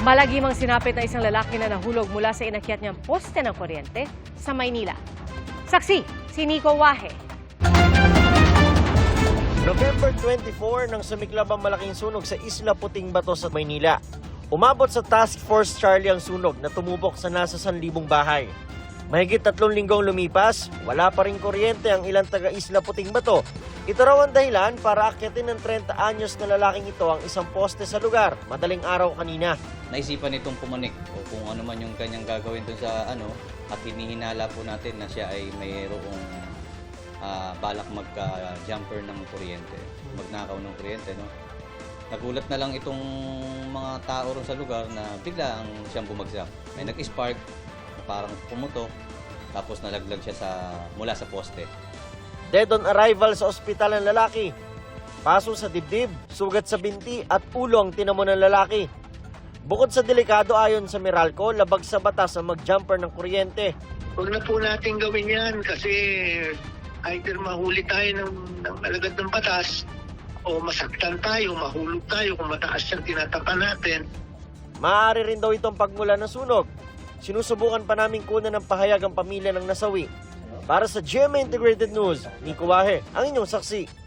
Malagimang sinapit na isang lalaki na nahulog mula sa inakyat niyang poste ng kuryente sa Maynila. Saksi, si Nico Wahe. November 24 nang sumiklab ang malaking sunog sa Isla Puting Bato sa Maynila. Umabot sa Task Force Charlie ang sunog na tumubok sa nasa 1,000 bahay. Mahigit 3 linggong lumipas, wala pa rin kuryente ang ilang taga-Isla Puting Bato. Ito raw ang dahilan para akyatin ng 30 anyos na lalaking ito ang isang poste sa lugar madaling araw kanina. Naisipan nitong pumanik o kung ano man yung kanyang gagawin dun sa at hinihinala po natin na siya ay mayroong balak magka-jumper ng kuryente, magnakaw ng kuryente. No? Nagulat na lang itong mga tao ron sa lugar na bigla ang siyang bumagsak. May nag-spark, parang pumutok, tapos nalaglag siya mula sa poste. Dead on arrival sa ospital ang lalaki. Paso sa dibdib, sugat sa binti at ulo ang tinamo ng lalaki. Bukod sa delikado ayon sa Meralco, labag sa batas ang mag-jumper ng kuryente. Huwag na po natin gawin yan kasi either mahuli tayo ng alagad ng batas o masaktan tayo, mahulog tayo kung mataas yung tinatapan natin. Maaari rin daw itong pagmula ng sunog. Sinusubukan pa namin kunan ng pahayag ang pamilya ng nasawi. Para sa GMA Integrated News, Nico Wahe, ang inyong saksi.